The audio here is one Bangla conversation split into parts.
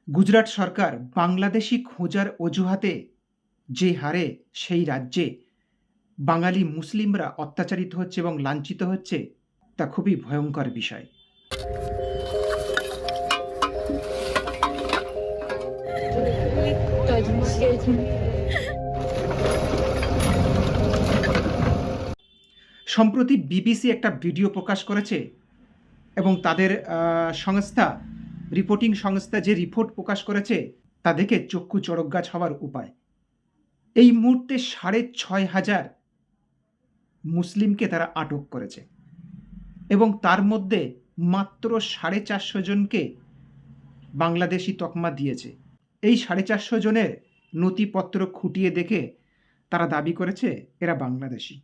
গুজরাট সরকার বাংলাদেশি খোঁজার অজুহাতে যে হারে সেই রাজ্যে বাঙালি মুসলিমরা অত্যাচারিত হচ্ছে এবং লাঞ্ছিত হচ্ছে তা খুবই ভয়ঙ্কর বিষয়। সম্প্রতি বিবিসি একটা ভিডিও প্রকাশ করেছে এবং তাদের সংস্থা রিপোর্টিং সংস্থা যে রিপোর্ট প্রকাশ করেছে তা দেখে চক্ষু চড়কগাছ হওয়ার উপায়। এই মুহূর্তে ৬,৫০০ মুসলিমকে তারা আটক করেছে এবং তার মধ্যে মাত্র ৪৫০ জনকে বাংলাদেশি তকমা দিয়েছে। এই ৪৫০ জনের নথিপত্র খুঁটিয়ে দেখে তারা দাবি করেছে এরা বাংলাদেশি,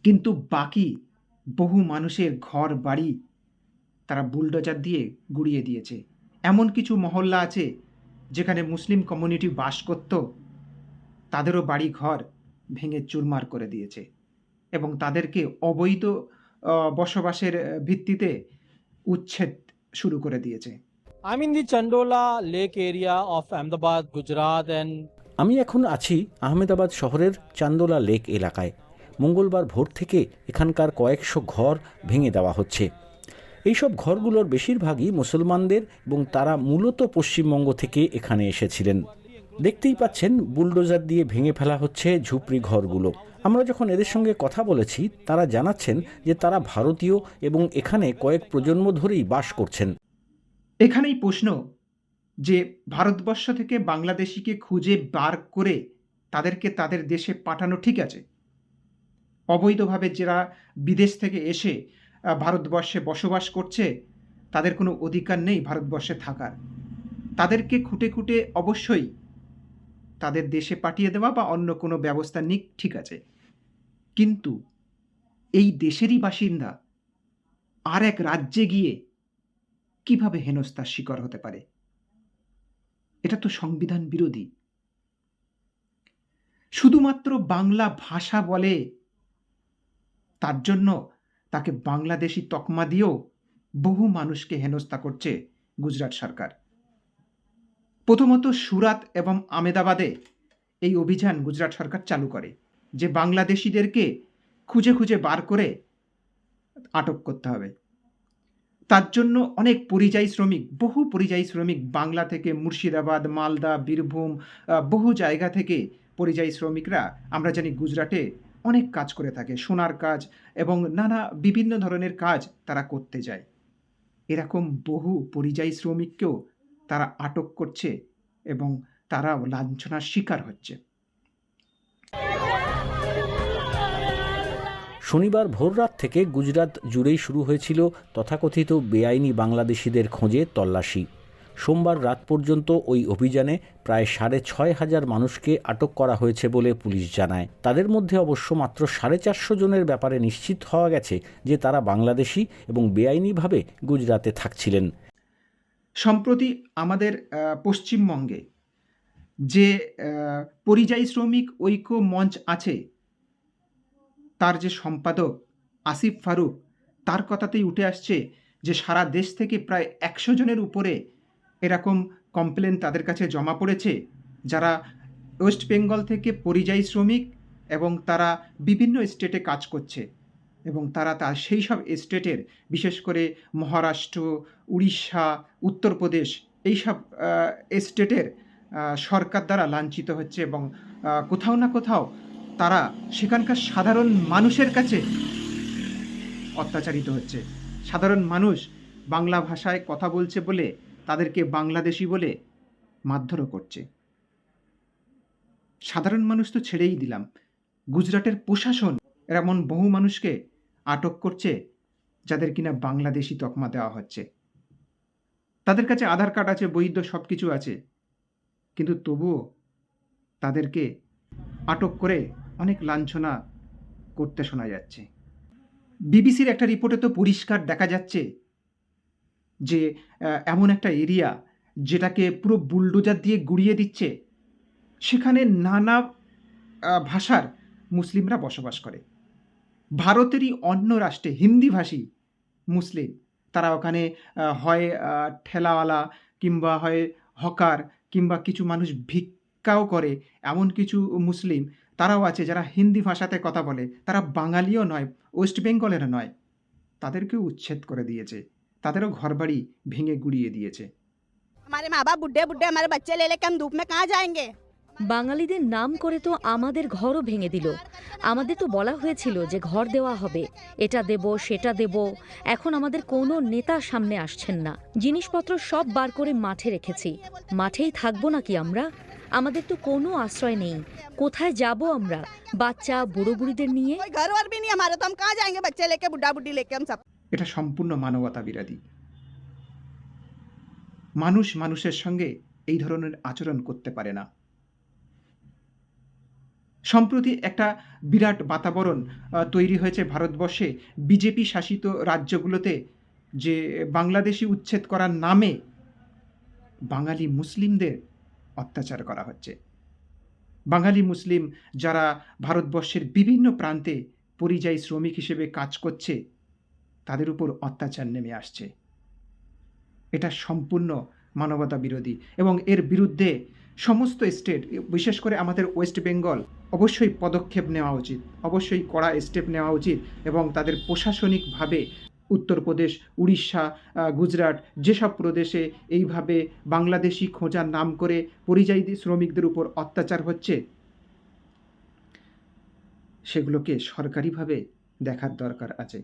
কিন্তু বাকি বহু মানুষের ঘর বাড়ি তারা বুলডোজার দিয়ে গুড়িয়ে দিয়েছে। এমন কিছু মহল্লা আছে যেখানে মুসলিম কমিউনিটি বাস করত, তাদেরও বাড়ি ঘর ভেঙে চুরমার করে দিয়েছে এবং তাদেরকে অবৈধ বসবাসের ভিত্তিতে উচ্ছেদ শুরু করে দিয়েছে। I'm in the Chandola Lake area of Ahmedabad, Gujarat, and আমি এখন আছি আহমেদাবাদ শহরের চান্দোলা লেক এলাকায়। মঙ্গলবার ভোর থেকে এখানকার কয়েকশো ঘর ভেঙে দেওয়া হচ্ছে। এইসব ঘরগুলোর বেশিরভাগই মুসলমানদের এবং তারা মূলত পশ্চিমবঙ্গ থেকে এখানে এসেছিলেন। দেখতেই পাচ্ছেন বুলডোজার দিয়ে ভেঙে ফেলা হচ্ছে ঝুপড়ি ঘরগুলো। আমরা যখন এদের সঙ্গে কথা বলেছি তারা জানাচ্ছেন যে তারা ভারতীয় এবং এখানে কয়েক প্রজন্ম ধরেই বাস করছেন। এখানেই প্রশ্ন যে ভারতবর্ষ থেকে বাংলাদেশিকে খুঁজে বার করে তাদেরকে তাদের দেশে পাঠানো ঠিক আছে, অবৈধভাবে যারা বিদেশ থেকে এসে ভারতবর্ষে বসবাস করছে তাদের কোনো অধিকার নেই ভারতবর্ষে থাকার, তাদেরকে খুঁটে খুঁটে অবশ্যই তাদের দেশে পাঠিয়ে দেওয়া বা অন্য কোনো ব্যবস্থা নিক, ঠিক আছে, কিন্তু এই দেশেরই বাসিন্দা আর এক রাজ্যে গিয়ে কিভাবে হেনস্থার শিকার হতে পারে? এটা তো সংবিধান বিরোধী। শুধুমাত্র বাংলা ভাষা বলে তার জন্য তাকে বাংলাদেশি তকমা দিয়েও বহু মানুষকে হেনস্থা করছে গুজরাট সরকার। প্রথমত সুরাত এবং আমেদাবাদে এই অভিযান গুজরাট সরকার চালু করে যে বাংলাদেশিদেরকে খুঁজে খুঁজে বার করে আটক করতে হবে। তার জন্য অনেক পরিযায়ী শ্রমিক, বহু পরিযায়ী শ্রমিক বাংলা থেকে মুর্শিদাবাদ, মালদা, বীরভূম, বহু জায়গা থেকে পরিযায়ী শ্রমিকরা আমরা জানি গুজরাটে অনেক কাজ করে থাকে, সোনার কাজ এবং নানা বিভিন্ন ধরনের কাজ তারা করতে যায়। এরকম বহু পরিযায়ী শ্রমিককেও তারা আটক করছে এবং তারা লাঞ্ছনার শিকার হচ্ছে। শনিবার ভোররাত থেকে গুজরাট জুড়েই শুরু হয়েছিল তথাকথিত বেআইনি বাংলাদেশিদের খোঁজে তল্লাশি। সোমবার রাত পর্যন্ত ওই অভিযানে প্রায় ৬,৫০০ মানুষকে আটক করা হয়েছে বলে পুলিশ জানায়। তাদের মধ্যে অবশ্য মাত্র ৪৫০ জনের ব্যাপারে নিশ্চিত হওয়া গেছে যে তারা বাংলাদেশি এবং বেআইনিভাবে গুজরাটে থাকছিলেন। সম্প্রতি আমাদের পশ্চিমবঙ্গে যে পরিযায়ী শ্রমিক ঐক্য মঞ্চ আছে তার যে সম্পাদক আসিফ ফারুক, তার কথাতেই উঠে আসছে যে সারা দেশ থেকে প্রায় ১০০ জনের উপরে এরকম কমপ্লেন তাদের কাছে জমা পড়েছে যারা ওয়েস্ট বেঙ্গল থেকে পরিযায়ী শ্রমিক এবং তারা বিভিন্ন স্টেটে কাজ করছে এবং তারা সেই সব স্টেটের বিশেষ করে মহারাষ্ট্র, উড়িষ্যা, উত্তরপ্রদেশ এইসব স্টেটের সরকার দ্বারা লাঞ্ছিত হচ্ছে এবং কোথাও না কোথাও তারা সেখানকার সাধারণ মানুষের কাছে অত্যাচারিত হচ্ছে। সাধারণ মানুষ বাংলা ভাষায় কথা বলছে বলে তাদেরকে বাংলাদেশি বলে মারধরও করছে। সাধারণ মানুষ তো ছেড়েই দিলাম, গুজরাটের প্রশাসন এমন বহু মানুষকে আটক করছে যাদের কিনা বাংলাদেশি তকমা দেওয়া হচ্ছে। তাদের কাছে আধার কার্ড আছে, বৈধ সব কিছু আছে, কিন্তু তবুও তাদেরকে আটক করে অনেক লাঞ্ছনা করতে শোনা যাচ্ছে। বিবিসির একটা রিপোর্টে তো পরিষ্কার দেখা যাচ্ছে যে এমন একটা এরিয়া যেটাকে পুরো বুলডোজার দিয়ে গুড়িয়ে দিচ্ছে, সেখানে নানা ভাষার মুসলিমরা বসবাস করে। ভারতেরই অন্য রাষ্ট্রে হিন্দিভাষী মুসলিম তারা ওখানে হয় ঠেলাওয়ালা কিংবা হয় হকার কিংবা কিছু মানুষ ভিক্ষাও করে এমন কিছু মুসলিম তারাও আছে যারা হিন্দি ভাষাতে কথা বলে, তারা বাঙালিও নয়, ওয়েস্ট বেঙ্গলের নয়, তাদেরকেও উচ্ছেদ করে দিয়েছে, তাদেরও ঘরবাড়ি ভেঙে গুড়িয়ে দিয়েছে। हमारे माँ बाप बुढ़े बुढ़े हमारे बच्चे ले लेके हम धूप में कहाँ जाएंगे। বাঙালিদের নাম করে তো আমাদের ঘরও ভেঙে দিল। আমাদের তো বলা হয়েছিল যে ঘর দেওয়া হবে, এটা দেব সেটা দেব। এখন আমাদের কোনো নেতা সামনে আসছেন না। জিনিসপত্র সব বার করে মাঠে রেখেছি। মাঠেই থাকবো নাকি আমরা? আমাদের তো কোনো আশ্রয় নেই। কোথায় যাব আমরা বাচ্চা বুড়ো বুড়িদের নিয়ে? कोई घर वर भी नहीं हमारे, तो हम कहाँ जाएंगे बच्चे लेके बुढ़ा बुढ़ी लेके हम सब। এটা সম্পূর্ণ মানবতা বিরোধী। মানুষ মানুষের সঙ্গে এই ধরনের আচরণ করতে পারে না। সম্প্রতি একটা বিরাট বাতাবরণ তৈরি হয়েছে ভারতবর্ষে বিজেপি শাসিত রাজ্যগুলোতে, যে বাংলাদেশি উচ্ছেদ করার নামে বাঙালি মুসলিমদের অত্যাচার করা হচ্ছে। বাঙালি মুসলিম যারা ভারতবর্ষের বিভিন্ন প্রান্তে পরিযায়ী শ্রমিক হিসেবে কাজ করছে, তাদের উপর অত্যাচার নেমে আসছে। এটা সম্পূর্ণ মানবতা বিরোধী এবং এর বিরুদ্ধে সমস্ত স্টেট, বিশেষ করে আমাদের ওয়েস্ট বেঙ্গল, অবশ্যই পদক্ষেপ নেওয়া উচিত, অবশ্যই কড়া স্টেপ নেওয়া উচিত এবং তাদের প্রশাসনিকভাবে উত্তরপ্রদেশ, উড়িষ্যা, গুজরাট যেসব প্রদেশে এইভাবে বাংলাদেশি খোঁজার নাম করে পরিযায়ী শ্রমিকদের উপর অত্যাচার হচ্ছে, সেগুলোকে সরকারিভাবে দেখার দরকার আছে।